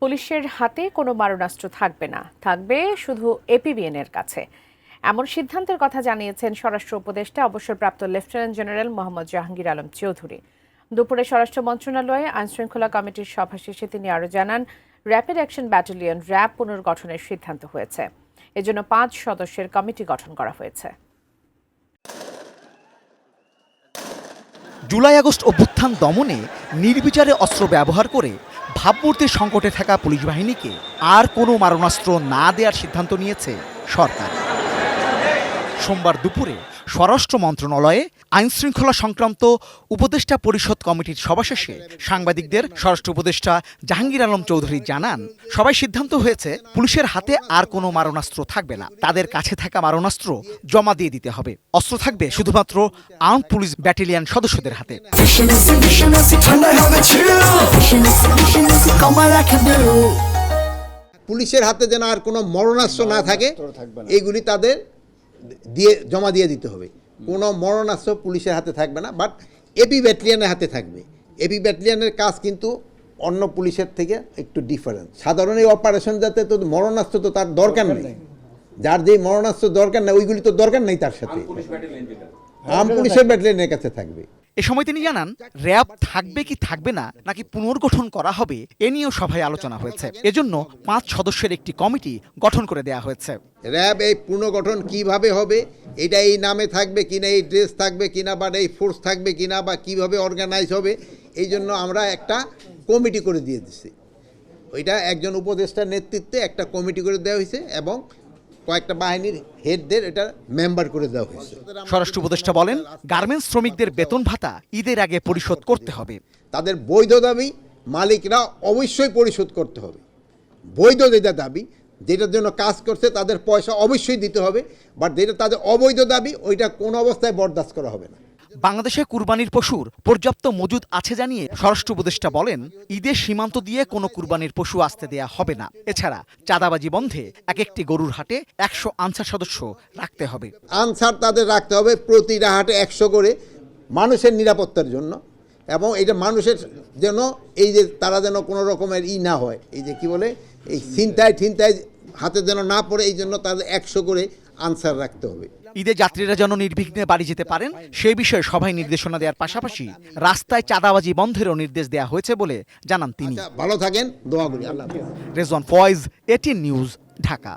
পুলিশের হাতে কোনো মারণাস্ত্র থাকবে না, থাকবে শুধু এপিবিএনের কাছে। এমন সিদ্ধান্তের কথা জানিয়েছেন স্বরাষ্ট্র উপদেষ্টা অবসরপ্রাপ্ত লেফটেন্যান্ট জেনারেল মোহাম্মদ জাহাঙ্গীর আলম চৌধুরী। দুপুরে স্বরাষ্ট্র মন্ত্রণালয়ে আইনশৃঙ্খলা কমিটির সভা শেষে তিনি আরও জানান, র্যাপিড অ্যাকশন ব্যাটালিয়ন র্যাব পুনর্গঠনের সিদ্ধান্ত হয়েছে। এজন্য 5 সদস্যের কমিটি গঠন করা হয়েছে। জুলাই আগস্ট অভ্যুত্থান দমনে নির্বিচারে অস্ত্র ব্যবহার করে ভাবমূর্তির সংকটে থাকা পুলিশ বাহিনীকে আর কোনো মারণাস্ত্র না দেওয়ার সিদ্ধান্ত নিয়েছে সরকার। সোমবার দুপুরে স্বরাষ্ট্র মন্ত্রণালয়ে আইনশৃঙ্খলা সংক্রান্ত উপদেষ্টা পরিষদ কমিটির সভা শেষে সাংবাদিকদের স্বরাষ্ট্র উপদেষ্টা জাহাঙ্গীর আলম চৌধুরী জানান, সবাই সিদ্ধান্ত হয়েছে পুলিশের হাতে আর কোনো মারণাস্ত্র থাকবে না, তাদের কাছে থাকা মারণাস্ত্র জমা দিয়ে দিতে হবে। অস্ত্র থাকবে শুধুমাত্র আর্মড পুলিশ ব্যাটালিয়ন সদস্যদের হাতে। পুলিশের হাতে যেন আর কোনো মরণাস্ত্র না থাকে, এইগুলি তাদের জমা দিয়ে দিতে হবে। কোনো মরণাস্ত্র পুলিশের হাতে থাকবে না, বাট এপি ব্যাটালিয়নের হাতে থাকবে। এপি ব্যাটালিয়নের কাজ কিন্তু অন্য পুলিশের থেকে একটু ডিফারেন্ট। সাধারণ এই অপারেশন যাতে তো মরণাস্ত্র তো তার দরকার নেই, যার যেই মরণাস্ত্র দরকার নেই ওইগুলি তো দরকার নেই তার সাথে, আর্মড পুলিশের ব্যাটালিয়নের কাছে থাকবে। এ সময় তিনি জানান, র্যাব থাকবে কি থাকবে না নাকি পুনর্গঠন করা হবে এ নিয়েও সভায় আলোচনা হয়েছে। এজন্য 5 সদস্যের একটি কমিটি গঠন করে দেওয়া হয়েছে। র্যাব এই পুনর্গঠন কিভাবে হবে, এটা এই নামে থাকবে কিনা, এই ড্রেস থাকবে কিনা, বা এই ফোর্স থাকবে কিনা, বা কিভাবে অর্গানাইজ হবে, এই জন্য আমরা একটা কমিটি করে দিয়ে দিচ্ছি। ওইটা একজন উপদেষ্টার নেতৃত্বে একটা কমিটি করে দেওয়া হয়েছে এবং কয়েকটা বাহিনীর হেডদের এটা মেম্বার করে দেওয়া হয়েছে। স্বরাষ্ট্র উপদেষ্টা বলেন, গার্মেন্টস শ্রমিকদের বেতন ভাতা ঈদের আগে পরিশোধ করতে হবে। তাদের বৈধ দাবি মালিকরা অবশ্যই পরিশোধ করতে হবে। বৈধ যেটা দাবি, যেটার জন্য কাজ করছে তাদের পয়সা অবশ্যই দিতে হবে, বাট যেটা তাদের অবৈধ দাবি ওইটা কোনো অবস্থায় বরদাস্ত করা হবে না। বাংলাদেশে কুরবানির পশুর পর্যাপ্ত মজুদ আছে জানিয়ে স্বরাষ্ট্র উপদেষ্টা বলেন, ঈদের সীমান্ত দিয়ে কোনো কুরবানির পশু আসতে দেয়া হবে না। এছাড়া চাঁদাবাজি বন্ধে এক একটি গরুর হাটে 100 আনসার সদস্য রাখতে হবে। আনসার তাদের রাখতে হবে প্রতিটা হাটে 100 করে, মানুষের নিরাপত্তার জন্য, এবং এটা মানুষের যেন এই যে তারা যেন কোনো রকমের না হয়, এই যে কি বলে এই ছিনতাই হাতে যেন না পড়ে, এই জন্য তাদের 100 করে আনসার রাখতে হবে। ঈদে যাত্রীরা যেন নির্বিঘ্নে বাড়ি যেতে পারেন সেই বিষয়ে সভায় নির্দেশনা দেওয়ার পাশাপাশি রাস্তায় চাঁদাবাজি বন্ধেরও নির্দেশ দেওয়া হয়েছে বলে জানান তিনি। ভালো থাকেন, দোয়া করি। আল্লাহ। রেজওয়ান ফয়েজ, 18 নিউজ, ঢাকা।